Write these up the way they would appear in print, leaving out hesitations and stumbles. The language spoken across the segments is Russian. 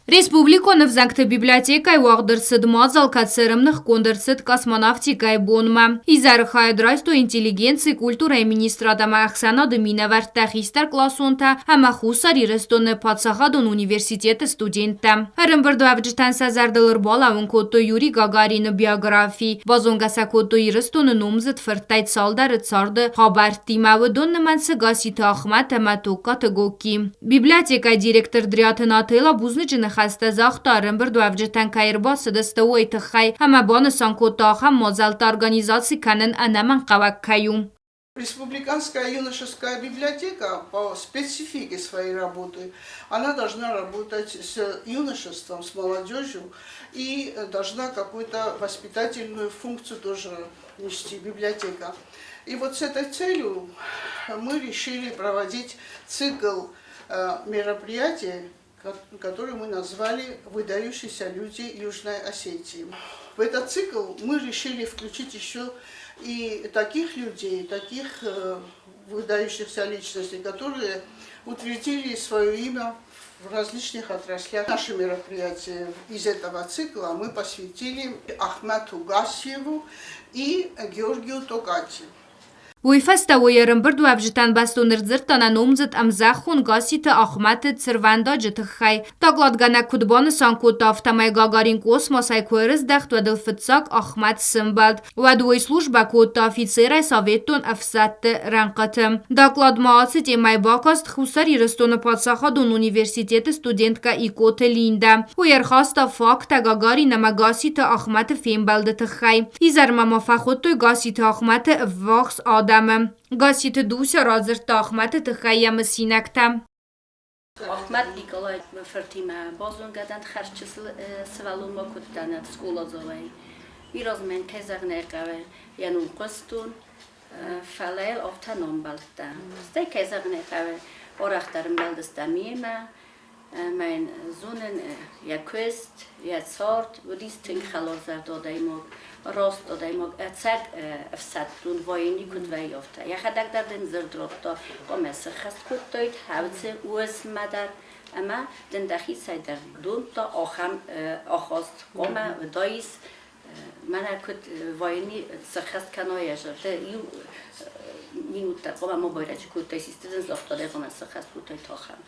Республиканы взангты библиотекай уағдырсыд мазалка церымных кондырсыд космонавтикай бонма. Изары хайдрайсто интеллигенции культура и министрадама Ахсана Домина вартахистар классонта, ама хусари рестоны пацахадун университеты студента. Арымбырду авджитан сазардылыр балавын кодто Юрий Гагарин биографии. Базонгаса кодто ирыстоны номзыд фыртайт салдары царды хабартимавы донны мансы гаситы Ахмат аматука тыгоки. Библиотекай директор дрятына тыла бузны خسته زاختارم برد و افجتن کایر باس دستوی تخی همه بانسان کوتاه هم مازالت организации канен анаман قوک کیوم. Республиканская юношеская библиотека по специфике своей работы, она должна работать с юношеством, с молодежью и должна какую-то воспитательную функцию тоже нести библиотека. И вот с этой целью мы решили проводить цикл мероприятий, который мы назвали «Выдающиеся люди Южной Осетии». В этот цикл мы решили включить еще и таких людей, таких выдающихся личностей, которые утвердили свое имя в различных отраслях. Наши мероприятия из этого цикла мы посвятили Ахмату Гасьеву и Георгию Тогати. ویفسته و یرم برد و افجتن بستون رزرتانا نومزد امزخون گاسیت آخمت سروندا جت خی تاقلادگانه کدبان سانکو تافتمای گاگارین کوسماسای کویرز دخت و دلفتساک آخمت سنبالد و دوی سلوجبا کو تافیسیرای ساویتون افسات رنقتم داقلاد ماست ایمای باکاست خوصاری رستون پادساخا دون اونیورسیتیت ستودنتکا ایکوت لینده و یرخاستا فاکتا گاگاری نما گاسیت آخمت فیمبالد تخی ایزر مما فخوتو گاسیت آخمت واخس آدم گاسیت دوسیا رازر تا آخمت تخیم سینکتم. Ahmet Nikolay Fertime bazongadan xərçisi svaluma kutdanat skola zovay. Biraz men kezagneqave yanu qostun falel oftanon balta. Stay kezagneqave oraxtarım baldastamiyema. Mein zonen ja quest ja sort wo disting khalozar dodaymog rost dodaymog atsag afsatun voyni kudvay ofta ja khadagdar den zerdrotto qomes khast kuttoyt havse us madar ama den dakhil sayder dunta okham akhost qoma dais mana kut voyni sakhast kanoyajte yu minuta qoma mobaylaj kuttoy sisteden zoftade qoma sakhast kuttoy tokham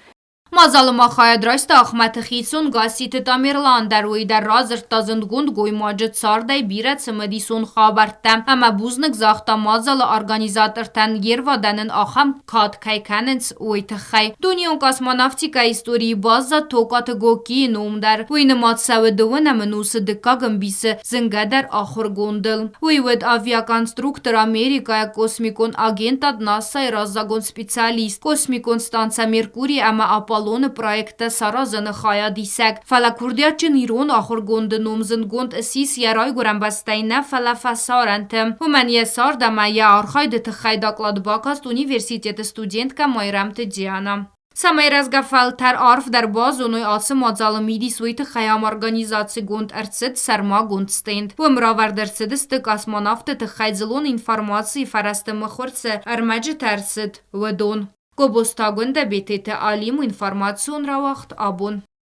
مازالما خواهد راست آخمت خیسون گاسیت تامیرلان در وی در رازر تازندگوند گوی ماجد سارده بیرد سمدیسون خوابرتم اما بوزنک زاختا مازال ارگانیزاتر تن گیر و دنن آخم کاد کای کننس وی تخی دونیون کاسمانافتیکا ایستوری بازا توکات گوکی نوم در وی نمات سودوون منوس دکاگم بیس زنگه در آخر گوندل وی ود آویا کنستروکتر امریکا کسمیکون آگینتاد ناسای رازاگون سپیциалист کسمیکون ستانسا مرکوری اما Аполлоны проекта саразаны хая дисек. Фала курдиачин ирон ахор гонды номзын гонд сис ярай гурам бастайна фала фасарантым. Уман ясар дама я архайды тхай доклад бакаст университет студентка Майрамты Диана. Самый разгафалтар арф дар базоной асым адзалымиди суйты хаям организации гонд арцет сарма гонд стенд. Вымравардерцедысты космонавты тхайзелон информации фарасты махорцы армаджи тарцет вадон. Кобостагунда бетете алиму информацион равахт абун.